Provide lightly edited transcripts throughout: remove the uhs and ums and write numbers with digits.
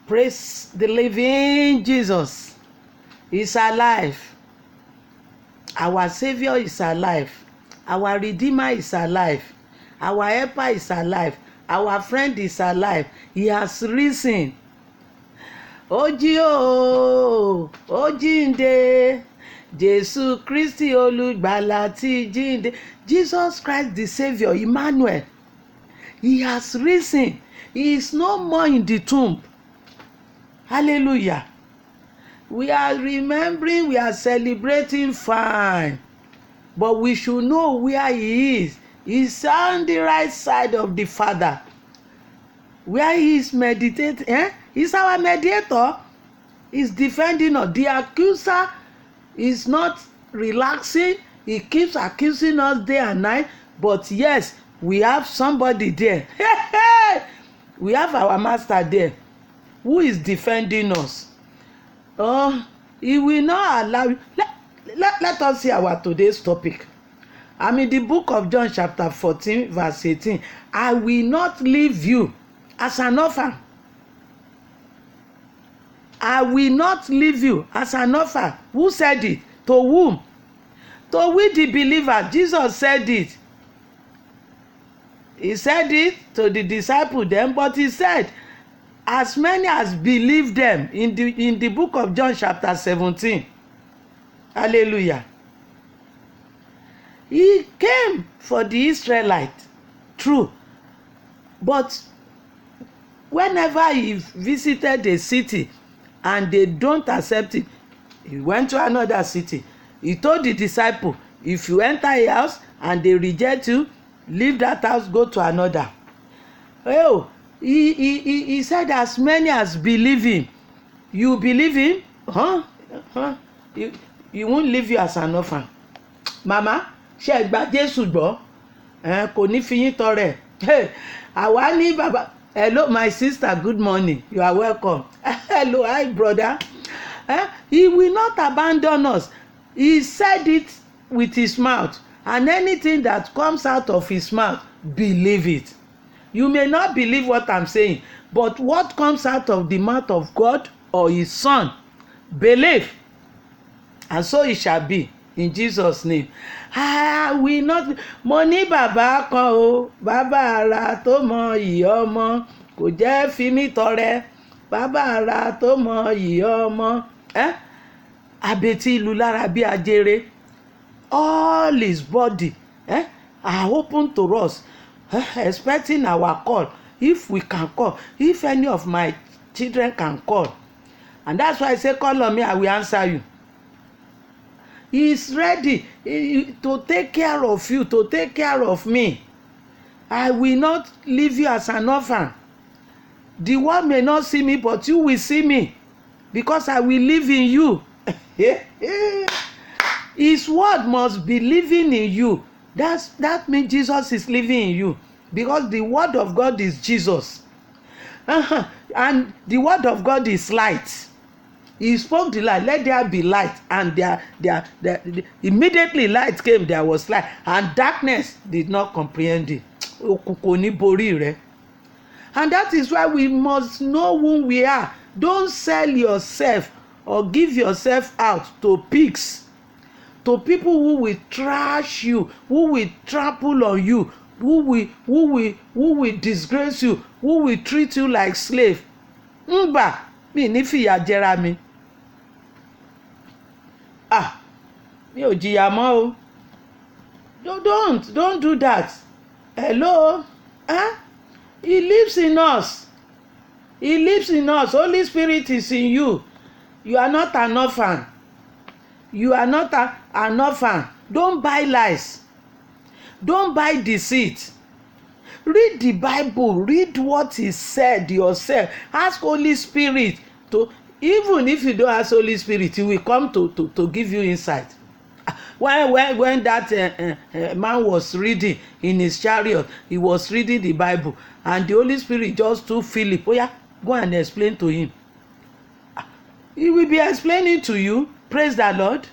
Praise the living Jesus. He's alive. Our Savior is alive. Our Redeemer is alive. Our Helper is alive. Our friend is alive. He has risen. Ó jí o, ó jíǹde. Jésù Kristi olùgbàlà ti jíǹde. Jesus Christ the Savior, Emmanuel. He has risen. He is no more in the tomb. Hallelujah. We are remembering, we are celebrating, fine. But we should know where he is. He's on the right side of the Father. Where he is meditating. He's our mediator. He's defending us. The accuser is not relaxing. He keeps accusing us day and night. But yes, we have somebody there. We have our master there who is defending us. He will not allow. Let us see our today's topic. I'm in the book of John chapter 14 verse 18. I will not leave you as an orphan. I will not leave you as an orphan. Who said it? To whom? To we the believer. Jesus said it. He said it to the disciples then, but he said, as many as believe them in the book of John chapter 17. Hallelujah. He came for the Israelites, true. But whenever he visited a city and they don't accept it, he went to another city. He told the disciple, if you enter a house and they reject you, leave that house, go to another. Oh, he said, as many as believe him. You believe him? You won't leave you as an orphan. Mama, ṣé ẹ gba Jésù gbọ́? Kò ní fi yín tọrẹ. Àwa ní bàbá. Hello, my sister, good morning. You are welcome. Hello, hi, brother. He will not abandon us. He said it with his mouth. And anything that comes out of his mouth, believe it. You may not believe what I'm saying, but what comes out of the mouth of God or his son, believe. And so it shall be in Jesus' name. We not. Mo ní bàbá kan o, bàbá ara tó mọ iyì ọmọ, kò jẹ́ fi mí tọrẹ. Bàbá ara tó mọ iyì ọmọ. Àbètí ìlú lára bí ajere. All his body are open to us, expecting our call. If we can call, if any of my children can call, and that's why I say, call on me, I will answer you. He is ready to take care of you, to take care of me. I will not leave you as an orphan. The world may not see me, but you will see me, because I will live in you. His word must be living in you. That means Jesus is living in you, because the word of God is Jesus. And the word of God is light. He spoke the light, let there be light, and immediately light came, there was light, and darkness did not comprehend it. Òkùnkùn ní borí rẹ̀. And that is why we must know who we are. Don't sell yourself or give yourself out to pigs, to people who will trash you, who will trample on you, who will disgrace you, who will treat you like slave. Mba, mi ní fìyà jẹra mi. Mi ò jìyà mọ́ o. Don't do that. Hello? He lives in us. He lives in us. Holy Spirit is in you. You are not an orphan. You are not an orphan. Don't buy lies. Don't buy deceit. Read the Bible. Read what is said yourself. Ask Holy Spirit to. Even if you don't ask Holy Spirit, he will come to give you insight. When that man was reading in his chariot, he was reading the Bible, and the Holy Spirit just told Philip, "Oh yeah, go and explain to him." He will be explaining to you. Praise the Lord.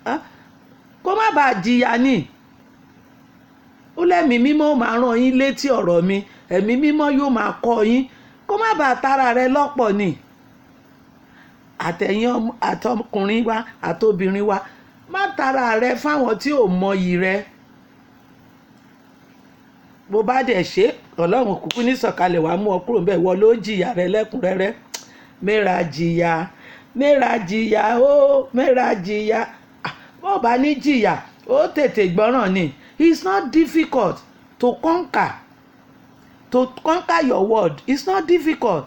Kó má bàa jìyà ni. Ó lẹ́mìí mímọ́ máa rán yín létí ọ̀rọ̀ mi. Ẹ̀mí mímọ́ yóò máa kọ́ yín. kó má bàa tara rẹ lọ́pọ̀ ni. Àtẹ̀yìn àtọkùnrin wa àtobìnrin wa, má tara rẹ fáwọn tí ò mọyì rẹ. Bó bá dẹ̀ ṣe Ọlọ́run kúkú ní sọ̀kalẹ̀ wá mú ọ kúrò ńbẹ̀, ìwọ ló jìyà rẹ lẹ́kùnrẹ́rẹ́. Mẹ́ra jìyà, mẹ́ra jìyà ó, mẹ́ra jìyà. Bó bá ní jìyà ó tètè gbọ́ràn ni. It's not difficult to conquer your world. It's not difficult.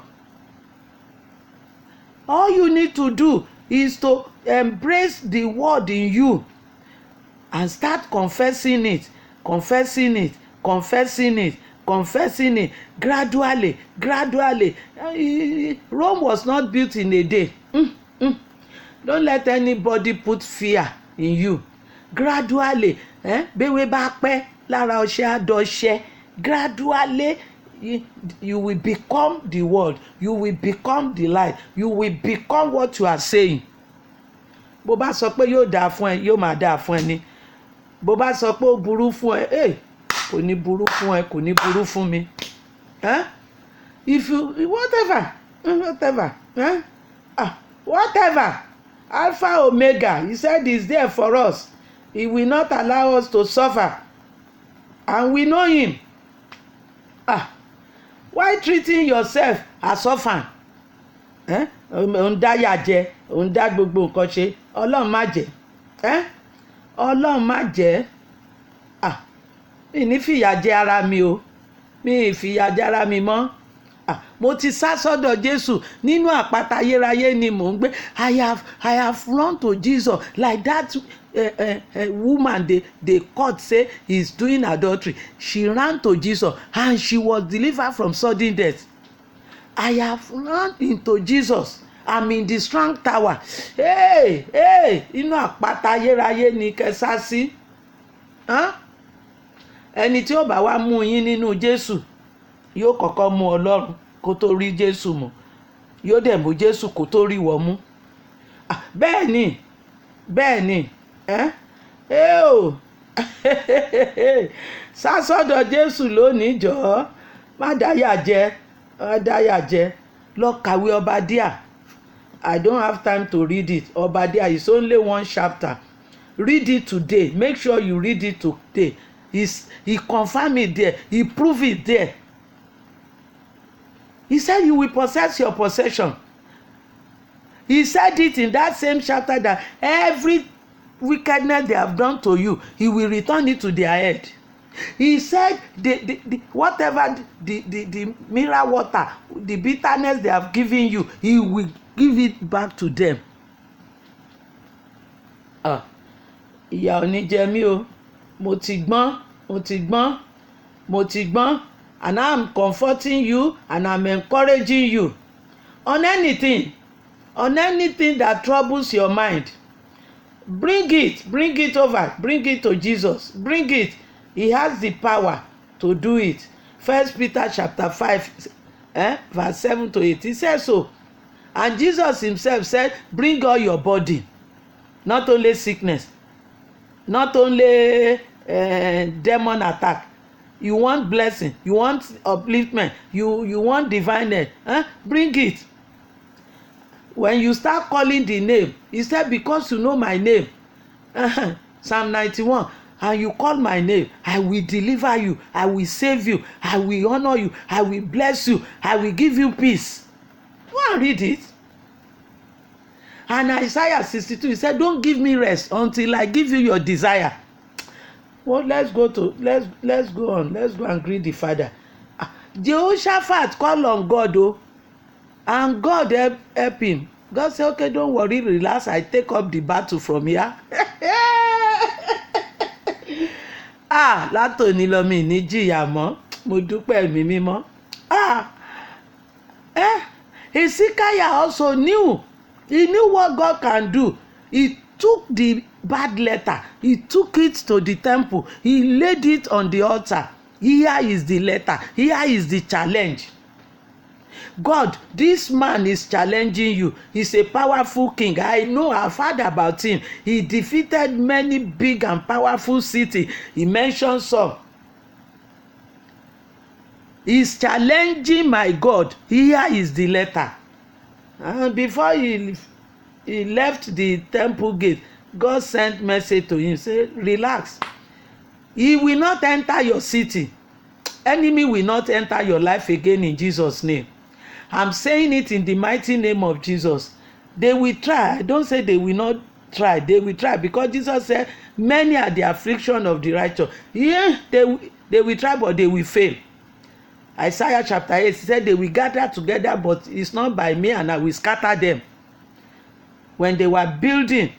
All you need to do is to embrace the word in you and start confessing it gradually. Rome was not built in a day. Don't let anybody put fear in you. Gradually, béwé bá pẹ́ lára ọṣẹ àdọṣẹ. Gradually, you will become the word. You will become the light. You will become what you are saying. Bó bá sọ pé yóò dáa fún ẹ, yóò máa dáa fún ẹ ni. Bó bá sọ pé ó burú fún ẹ, kò ní burú fún ẹ, kò ní burú fún mi. If you whatever, Alpha Omega, he said he's there for us. He will not allow us to suffer, and we know him. Why treating yourself as orphan? Òun dá yà jẹ, òun dá gbogbo nǹkan ṣe. Ọlọ́run má jẹ́. Ọlọ́run má jẹ́. Mi ní fìyà jẹ ara mi o. Mi fìyà jẹ ara mi mọ́. Mo ti sá sọ́dọ̀ Jésù. Nínú àpáta ayérayé ni mò ń gbé. I have run to Jesus like that woman they caught say he's doing adultery. She ran to Jesus and she was delivered from sudden death. I have run into Jesus. I'm in the strong tower. Inú àpáta ayérayé ni kẹ́ sá sí. Ẹni tí ó bá wá mú yín nínú Jésù yóò kọ́kọ́ mú Ọlọ́run kó tó rí Jésù mú. Yóò dẹ̀ mú Jésù kó tó rí wọ́ mú. Bẹ́ẹ̀ ni. Sá sọ́dọ̀ Jésù lónìí jọ̀ọ́. Má dáyà jẹ. Lọ kàwé Obadiah. I don't have time to read it. Obadiah is only one chapter. Read it today. Make sure you read it today. He confirmed it there. He proved it there. He said you will possess your possession. He said it in that same chapter that every wickedness they have done to you, he will return it to their head. He said whatever the mineral water, the bitterness they have given you, he will give it back to them. Ìyà ò ní jẹ mí o. Mo ti gbọ́n, and I'm comforting you and I'm encouraging you on anything that troubles your mind. Bring it over, bring it to Jesus, bring it. He has the power to do it. 1 Peter chapter 5 verse 7 to 8, he says so. And Jesus himself said, bring all your body, not only sickness, not only demon attack. You want blessing, you want upliftment, you want divineness, bring it. When you start calling the name, he said, because you know my name, Psalm 91, and you call my name, I will deliver you, I will save you, I will honor you, I will bless you, I will give you peace. Go and read it. And Isaiah 62, he said, don't give me rest until I give you your desire. Well, let's go on. Let's go and greet the Father. Jehoshaphat called on God, and God help him. God said, okay, don't worry, relax, I take up the battle from here. Látòní lọ mi ní jìyà mọ́, mo dúpẹ́ mi mímọ́. Hezekiah also knew. He knew what God can do. He took the bad letter, he took it to the temple, he laid it on the altar. Here is the letter, here is the challenge. God, this man is challenging you. He's a powerful king. I know, I've heard about him. He defeated many big and powerful cities. He mentioned some. He's challenging my God. Here is the letter. Before he left the temple gate, God sent message to him, say, relax. He will not enter your city. Enemy will not enter your life again in Jesus' name. I'm saying it in the mighty name of Jesus. They will try. Don't say they will not try. They will try, because Jesus said, many are the affliction of the righteous. Yeah, they will try, but they will fail. Isaiah chapter 8 said they will gather together, but it's not by me, and I will scatter them. When they were building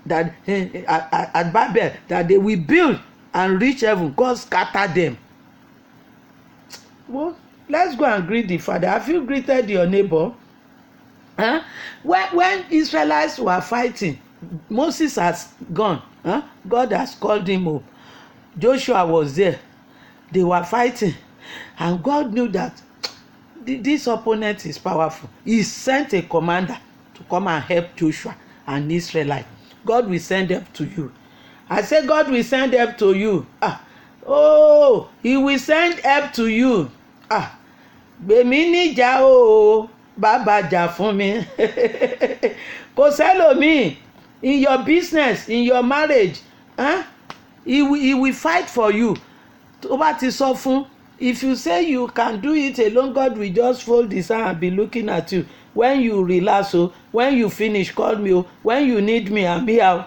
that at Babel, that they will build and reach heaven, God scattered them. Well, let's go and greet the Father. Have you greeted your neighbor? When Israelites were fighting, Moses has gone. God has called him up. Joshua was there. They were fighting, and God knew that this opponent is powerful. He sent a commander to come and help Joshua and Israelite. God will send help to you. I say God will send help to you. He will send help to you. Gbèmí níjà o, bàbá jà fún mi. Kò sẹ́lòmíì in your business, in your marriage. He will fight for you. Tó bá ti sọ fún, if you say you can do it alone, God will just fold his hand and be looking at you. When you relax, when you finish, call me. When you need me, I'm here.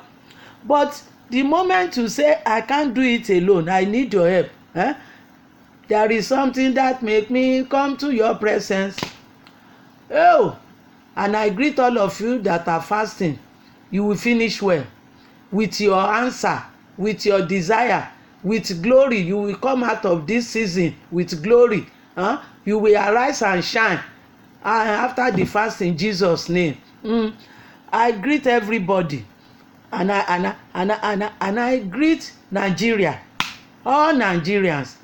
But the moment you say, I can't do it alone, I need your help. There is something that make me come to your presence. And I greet all of you that are fasting. You will finish well with your answer, with your desire, with glory. You will come out of this season with glory. You will arise and shine after the fast in Jesus' name. I greet everybody, and I greet Nigeria, all Nigerians.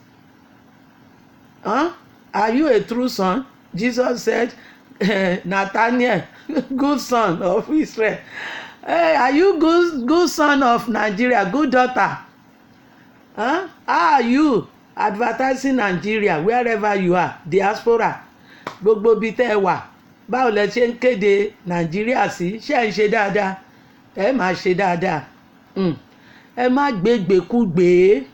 Are you a true son? Jesus said, Nathaniel, good son of Israel. Hey, are you good son of Nigeria, good daughter? How are you advertising Nigeria wherever you are? Diaspora, gbogbo bí tẹ́ ẹ wà, báwo lẹ ṣe ń kéde Nàìjíríà sí? Ṣé ẹ ń ṣe dáadáa? Ẹ máa ṣe dáadáa. Ẹ má gbégbèkúgbè.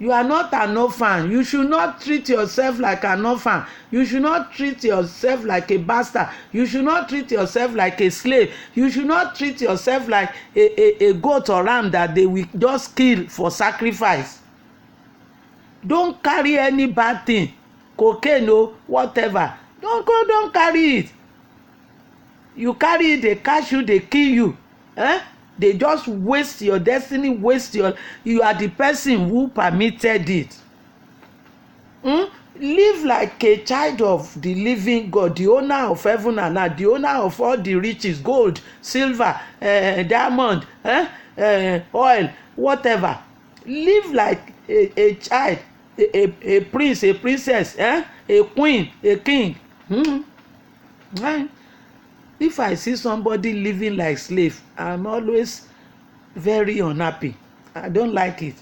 You are not an orphan. You should not treat yourself like an orphan. You should not treat yourself like a bastard. You should not treat yourself like a slave. You should not treat yourself like a goat or ram that they will just kill for sacrifice. Don't carry any bad thing, cocaine or whatever. Don't carry it. You carry it, they catch you, they kill you. They just waste your destiny, you are the person who permitted it. Live like a child of the living God, the owner of heaven and earth, the owner of all the riches, gold, silver, diamond, oil, whatever. Live like a child, a prince, a princess, a queen, a king. If I see somebody living like slave, I'm always very unhappy. I don't like it.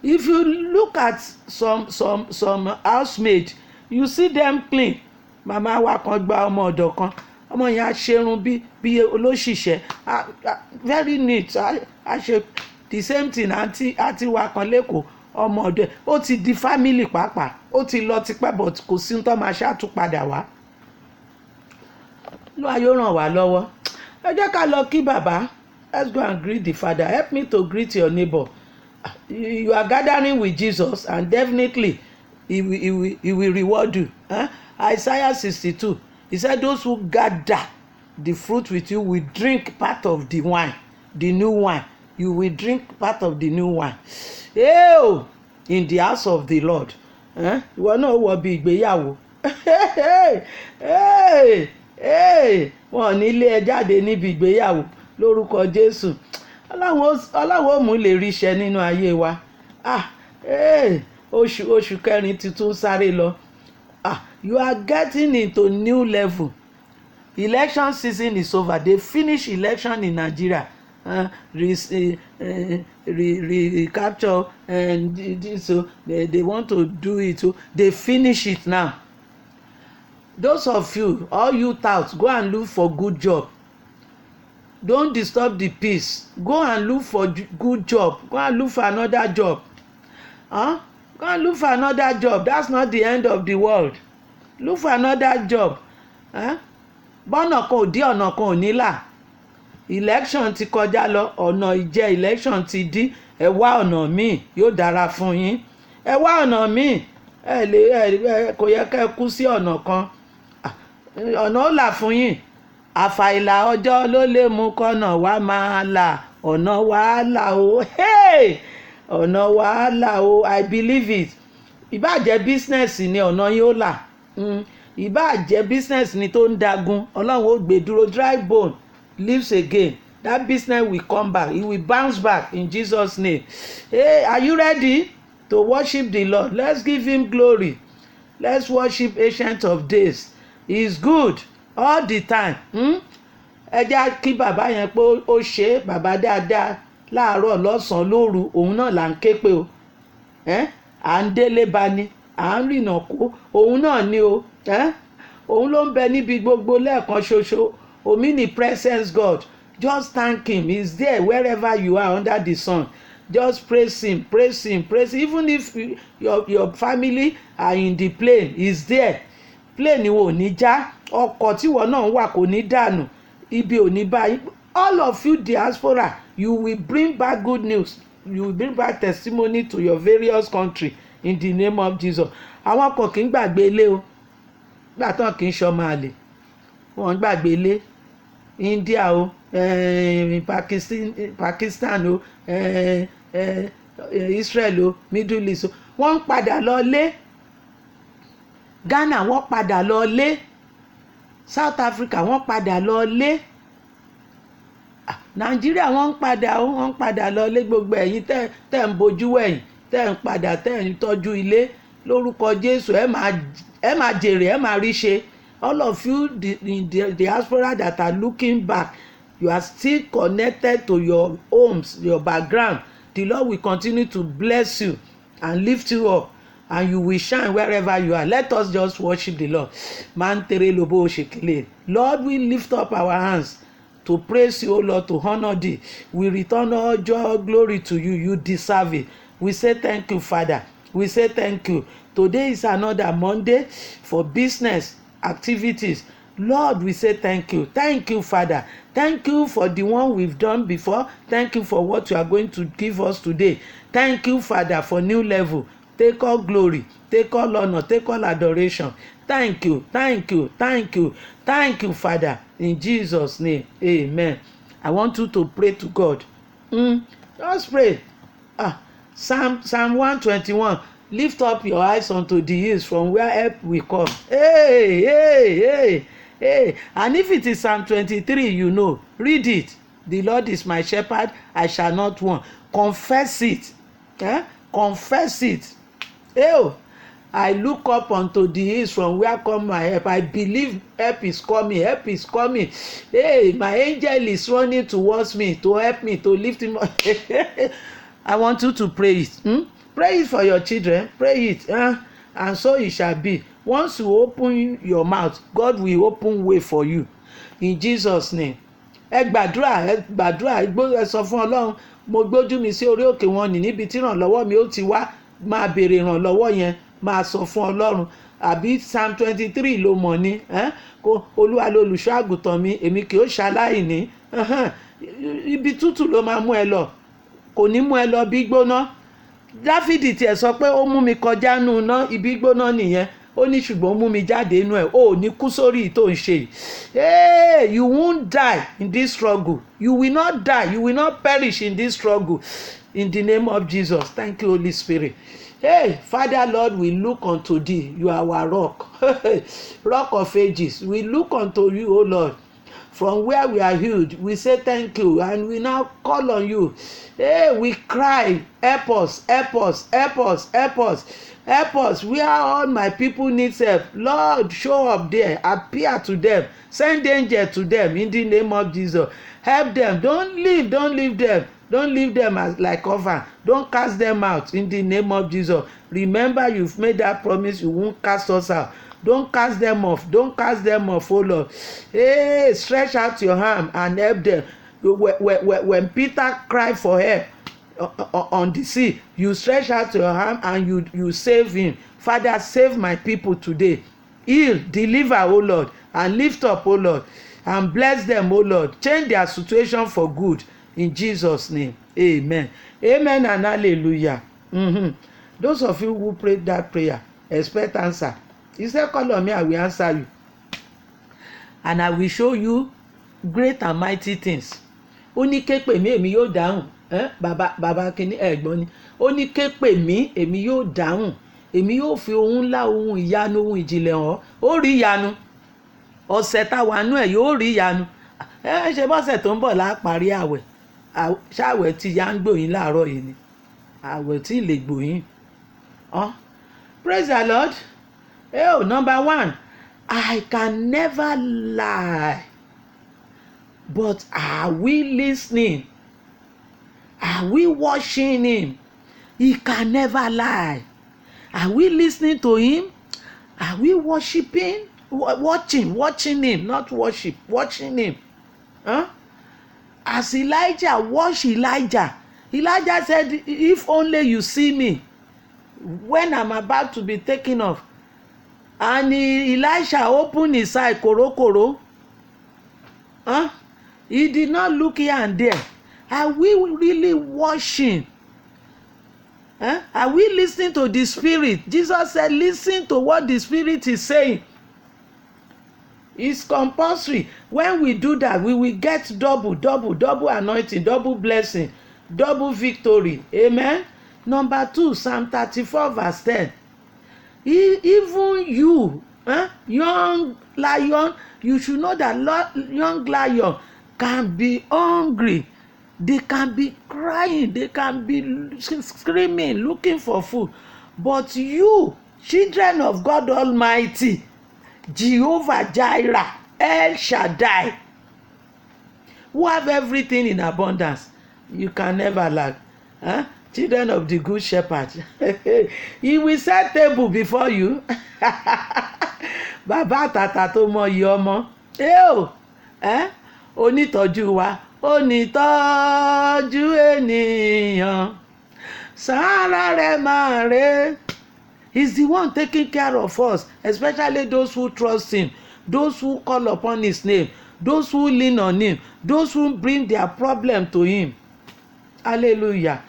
If you look at some housemaid, you see them clean. Mama wa kan gba ọmọ ọ̀dọ̀ kan, ọmọ yẹn á ṣerun bí olóṣìṣẹ́, very neat. I ṣe the same thing àti wa kan lẹ́kọ̀ọ́, ọmọ ọ̀dọ̀ ó ti di family pàápàá, ó ti lọ tipẹ́, but kò sí tó máa ṣàtúpadà wá. Ló ayé ràn wá lọ́wọ́. Ẹ jẹ́ ká lọ kí bàbá. Let's go and greet the Father. Help me to greet your neighbor. You are gathering with Jesus, and definitely he will reward you. Isaiah 62, he said, those who gather the fruit with you will drink part of the wine, the new wine. You will drink part of the new wine. In the house of the Lord. Ìwọ náà wọ bí ìgbéyàwó. Wọn ní ilé ẹ jáde níbi ìgbéyàwó lórúkọ Jésù. Ọlọ́run ó mú lè ríṣẹ́ nínú ayé wa. Oṣù kẹrin ti tún sáré lọ. You are getting into new level. Election season is over. They finish election in Nigeria. recapture and this, so they want to do it, so they finish it now. Those of you, all you touts, go and look for good job. Don't disturb the peace. Go and look for good job. Go and look for another job. Go and look for another job. That's not the end of the world. Look for another job. Bọ́nà kan ò dí ọ̀nà kan ò ní là. Election ti kọjá lọ, ọ̀nà ìjẹ election ti dí. Ẹ wá ọ̀nà míì, yóò dára fún yín. Ẹ wá ọ̀nà míì. Kò yẹ kẹ́ ẹ kú sí ọ̀nà kan. Ọ̀nà ó là fún yín. Àfàìlà ọjọ́ ló lè mú kọ́nà wá máa là. Ọ̀nà wàhálà o. Ọ̀nà wàhálà o. I believe it. Ìbá jẹ́ business ni ọ̀nà yóò là. Ìbá jẹ́ business ni tó ń dagun. Ọlọ́run ó gbé dúró. Dry bone lives again. That business will come back. It will bounce back in Jesus' name. Hey, are you ready to worship the Lord? Let's give him glory. Let's worship Ancient of Days. He is good all the time. Ẹ já kí bàbá yẹn pé ó ṣe bàbá dáadáa láàárọ̀ lọ́sàn-án lóru, òun náà là ń ké pé o. À ń délé bá ní, à ń rìnà kó, òun náà ni o. Òun ló ń bẹ níbi gbogbo lẹ́ẹ̀kan ṣoṣo. Omnipresence God. Just thank him. He's there wherever you are under the sun. Just praise him, praise him, praise him. Even if your family are in the plane, he's there. Plane wo ní já, ọkọ̀ tí wọ́n náà wà kò ní dànù, ibi ò ní báyìí. All of you diaspora, you will bring back good news. You will bring back testimony to your various country in the name of Jesus. Àwọn kan kì í gbàgbé ilé o. Gbà tán kì í ṣọmọ àlè. Wọ́n gbàgbé ilé. India o, Pakistan o, Israel o, Middle East o. Wọ́n ń padà lọ lé. Ghana wọ́n padà lọ lé. South Africa wọ́n padà lọ lé. Nàìjíríà wọ́n ń padà lọ lé. Gbogbo ẹ̀yin tẹ́ ń bojú wẹ̀yìn, tẹ́ ń padà, tẹ́ ń tọ́jú ilé lórúkọ Jésù, ẹ máa jèrè, ẹ máa rí ṣe. All of you in the diaspora that are looking back, you are still connected to your homes, your background. The Lord will continue to bless you and lift you up, and you will shine wherever you are. Let us just worship the Lord. Lord, we lift up our hands to praise you, O Lord, to honor thee. We return all joy, glory to you. You deserve it. We say thank you, Father. We say thank you. Today is another Monday for business activities. Lord, we say thank you. Thank you, Father. Thank you for the one we've done before. Thank you for what you are going to give us today. Thank you, Father, for new level. Take all glory, take all honor, take all adoration. Thank you, thank you, thank you, thank you, Father. In Jesus' name, amen. I want you to pray to God. Just pray. Psalm 121. Lift up your eyes unto the hills from where help will come. Hey. And if it is Psalm 23, you know, read it. The Lord is my shepherd, I shall not want. Confess it. Confess it. I look up unto the hills from where come my help. I believe help is coming. Help is coming. My angel is running towards me to help me, to lift him up. I want you to pray it. Pray it for your children. Pray it. And so it shall be. Once you open your mouth, God will open way for you. In Jesus' name. Ẹ gbàdúrà, ẹ sọ fún Ọlọ́run, mo gbójú mi sí orí òkè wọn ní níbi tí ìrànlọ́wọ́ mi ó ti wá, máa béèrè ìrànlọ́wọ́ yẹn, máa sọ fún Ọlọ́run. Àbí Psalm 23 ló mọ̀ ní, kó Olúwa lolùṣọ́ àgùntàn mi, èmi kì ó ṣaláìní. Ibi tútù ló máa mú ẹ lọ, kò ní mú ẹ lọ bí gbóná. Dáfídì tiẹ̀ sọ pé ó mú mi kọjá nù ná, ibi gbóná nìyẹn. Ó ní ṣùgbọ́n ó mú mi jáde inú ẹ̀. Ó ní kú sórí tó ń ṣe. You won't die in this struggle. You will not die. You will not perish in this struggle. In the name of Jesus. Thank you, Holy Spirit. Father, Lord, we look unto thee. You are our rock. Rock of ages. We look unto you, O Lord. from where we are healed, we say thank you, and we now call on you. Hey, we cry, help us, help us, help us, help us, help us. Where all my people need help, Lord, show up there, appear to them, send angel to them in the name of Jesus. Help them. Don't leave them. Don't leave them as like orphan. Don't cast them out in the name of Jesus. Remember, you've made that promise, you won't cast us out. Don't cast them off. Don't cast them off, oh Lord. Hey, stretch out your arm and help them. When Peter cried for help on the sea, you stretch out your arm and you save him. Father, save my people today. Heal, deliver, oh Lord, and lift up, oh Lord, and bless them, oh Lord. Change their situation for good. In Jesus' name, amen. Amen and hallelujah. Those of you who prayed that prayer, expect answer. He said, call on me, I will answer you. And I will show you great and mighty things. Ó ní ké pè mí, èmi yóò dáhùn. Bàbá kìíní ẹ̀gbọ́n ni. Ó ní ké pè mí, èmi yóò dáhùn. Èmi yóò fi ohun ńlá, ohun ìyanu, ohun ìjìnlẹ̀ hàn. Ó rí ìyanu. Ọ̀sẹ̀ tá wà nú ẹ̀ yóò rí ìyanu. Ṣe bọ́sẹ̀ tó ń bọ̀ lá parí àwẹ̀. Ṣáwẹ̀ tí ya ń gbòyìn láàárọ̀ yìí ni. Àwẹ̀ tí lè gbòyìn. Praise the Lord. Oh, number one, I can never lie. But are we listening? Are we watching him? He can never lie. Are we listening to him? Are we worshiping? Watching him, not worship, watching him. As Elijah watched Elijah, Elijah said, if only you see me when I'm about to be taken off. And Elisha opened his eye, koro. He did not look here and there. Are we really watching? Are we listening to the Spirit? Jesus said, listen to what the Spirit is saying. It's compulsory. When we do that, we will get double anointing, double blessing, double victory. Amen. Number 2, Psalm 34 verse 10. Even you, young lion, you should know that young lion can be hungry. They can be crying. They can be screaming, looking for food. But you, children of God Almighty, Jehovah Jireh, El Shaddai, who have everything in abundance, you can never lack. Children of the Good Shepherd. He will set table before you. Bàbá àtàtà tó mọ iye ọmọ. Onítọ́jú wa. Onítọ́jú ènìyàn. Sára rẹ̀ máa rè. He's the one taking care of us, especially those who trust him, those who call upon his name, those who lean on him, those who bring their problem to him. Hallelujah.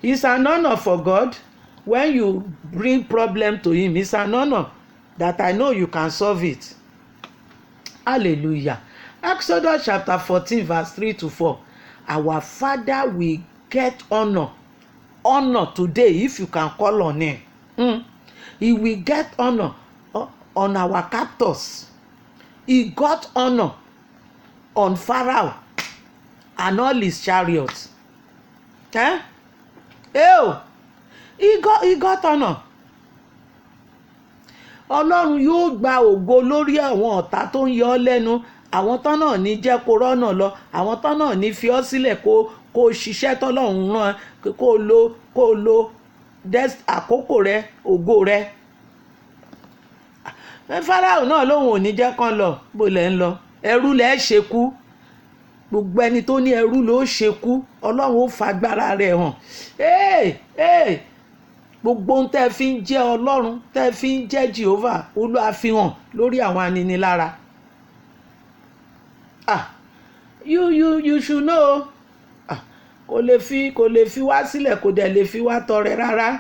It's an honor for God when you bring problem to him. It's an honor that I know you can solve it. Hallelujah. Exodus chapter 14 verse 3-4. Our Father will get honor today if you can call on him. He will get honor on our captors. He got honor on Pharaoh and all his chariots. He got honor. Ọlọ́run yóò gba ògo lórí àwọn ọ̀tá tó ń yọ ọ́ lẹ́nu, àwọn tán náà ní jẹ́ kó rọ́nà lọ, àwọn tán náà ní fi ọ́ sílẹ̀ kó ṣiṣẹ́ tọ́lọ́run rán kó lo àkókò rẹ, ògo rẹ. Fáráò náà lòun ò ní jẹ́ kán lọ, bó lẹ̀ ń lọ, ẹrú lẹ̀ ṣekú. Gbogbo ẹni tó ní ẹrú ló ṣekú, Ọlọ́run ó fagbára rẹ̀ hàn. Gbogbo ohun tẹ́ fi ń jẹ́ Ọlọ́run, tẹ́ fi ń jẹ́ Jehovah, Olúwa fi hàn lórí àwọn aninilára. You should know. Kò lè fi wá sílẹ̀, kò dẹ̀ lè fi wá tọrẹ rárá.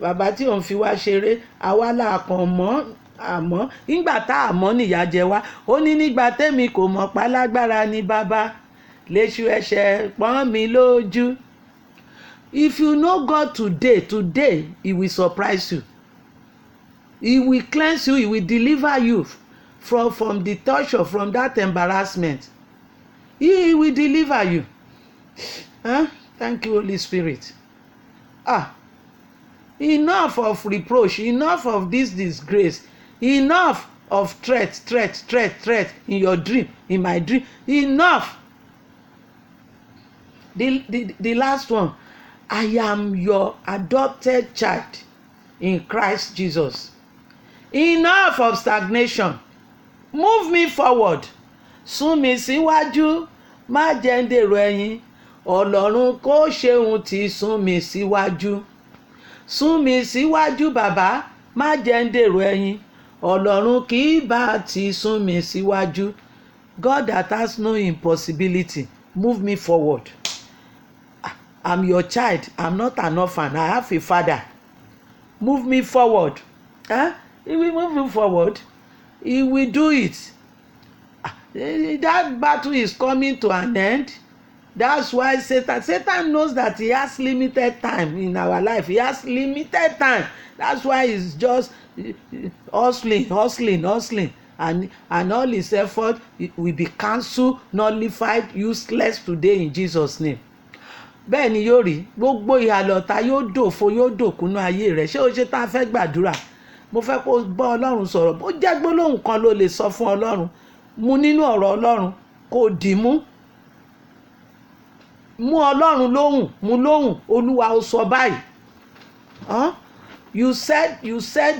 Bàbá tí òun fi wá ṣeré, àwa là kàn mọ́ àmọ́ nígbà tá àmọ́ nìyà jẹ wá. Ó ní nígbà tẹ́mi kò mọ̀ pálágbára ni bàbá léṣu ẹ̀ṣẹ̀ pọ́n mi lójú. If you know God today, he will surprise you. He will cleanse you, he will deliver you from the torture, from that embarrassment. He will deliver you. Thank you, Holy Spirit. Enough of reproach, enough of this disgrace, enough of threat in your dream, in my dream. Enough. The last one, I am your adopted child in Christ Jesus. Enough of stagnation. Move me forward. Sún mi síwájú, má jẹ́ ń dèrò ẹ̀yìn. Ọlọ́run kó ṣeun tí sún mi síwájú. Sún mi síwájú bàbá, má jẹ́ ń dèrò ẹ̀yìn. Ọlọ́run kì í bá ti sún mi síwájú. God that has no impossibility, move me forward. I'm your child. I'm not an orphan. I have a father. Move me forward. He will move you forward. He will do it. That battle is coming to an end. That's why Satan knows that he has limited time in our life. He has limited time. That's why he's just hustling. And all his effort will be cancelled, nullified, useless today in Jesus' name. Bẹ́ẹ̀ ni yóò rí, gbogbo ìhàlọ́ta yóò dòfo, yóò dòkúnú ayé rẹ̀. Ṣé o ṣe tá a fẹ́ gbàdúrà? Mo fẹ́ kó bá Ọlọ́run sọ̀rọ̀. Bó jẹ́ gbólóhùn kan ló lè sọ fún Ọlọ́run. Mu nínú ọ̀rọ̀ Ọlọ́run kó dì mú. Mú Ọlọ́run lóhùn, mú lóhùn. Olúwa ó sọ báyìí. You said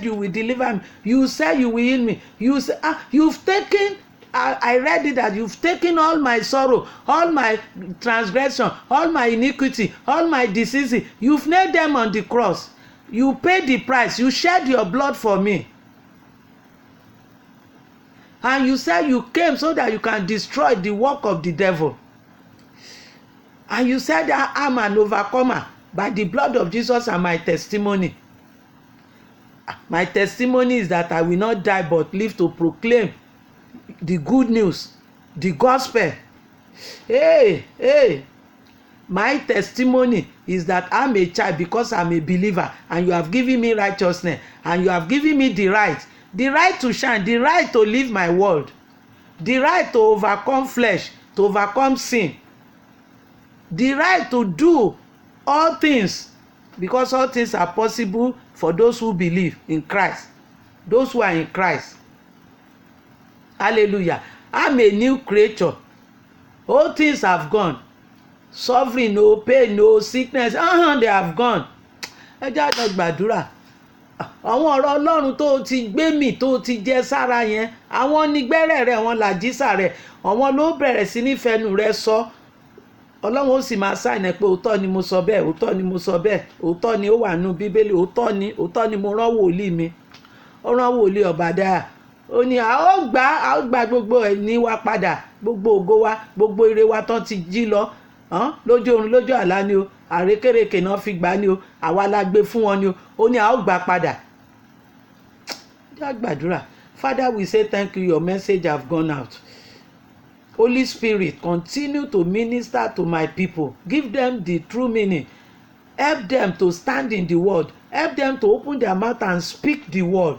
you will deliver me. You said you will heal me. You said, you've taken, I read it that you've taken all my sorrow, all my transgression, all my iniquity, all my diseases. You've nailed them on the cross. You paid the price. You shed your blood for me. And you said you came so that you can destroy the work of the devil. And you said that I'm an overcomer by the blood of Jesus and my testimony. My testimony is that I will not die but live to proclaim the good news, the gospel. Hey. My testimony is that I'm a child because I'm a believer, and you have given me righteousness, and you have given me the right to shine, the right to live my world, the right to overcome flesh, to overcome sin, the right to do all things, because all things are possible for those who believe in Christ, those who are in Christ. Hallelujah. I'm a new creature. All things have gone. Suffering, no pain, no sickness, they have gone. Ẹ jẹ́ àjọ gbàdúrà. Àwọn ọ̀rọ̀ Ọlọ́run tó ti gbé mì tó ti jẹ sára yẹn, àwọn nígbẹ́rẹ́ rẹ̀, àwọn làjísà rẹ̀, àwọn ló bẹ̀rẹ̀ sí ní fẹnu rẹ̀ sọ. Ọlọ́run ó sì máa sáìnà pé òótọ́ ni mo sọ bẹ́ẹ̀, òótọ́ ni mo sọ bẹ́ẹ̀, òótọ́ ni ó wà nínú Bíbélì, òótọ́ ni mo rán wòlíì mi. Ó rán wòlíì Ọ̀bàdáyà. Ó ní a ó gbà gbogbo ẹ̀ní wa padà, gbogbo ògo wa, gbogbo ire wa tán ti jí lọ. Lójú oorun, lójú àlá ni o, àrékèrèkè náà fi gbà ni o, àwa la gbé fún wọn ni o. Ó ní a ó gbà padà. Gbàdúrà. Father, we say thank you, your message have gone out. Holy Spirit, continue to minister to my people. Give them the true meaning. Help them to stand in the word. Help them to open their mouth and speak the word.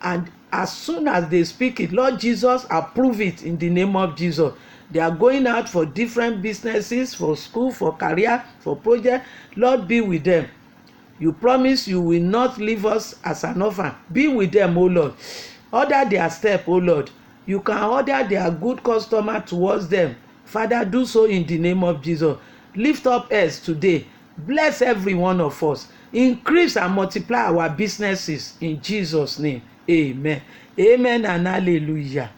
And as soon as they speak it, Lord Jesus, approve it in the name of Jesus. They are going out for different businesses, for school, for career, for project. Lord, be with them. You promise you will not leave us as an orphan. Be with them, O Lord. Order their step, O Lord. You can order their good customer towards them. Father, do so in the name of Jesus. Lift up us today. Bless every one of us. Increase and multiply our businesses in Jesus' name. Amen. Amen and hallelujah.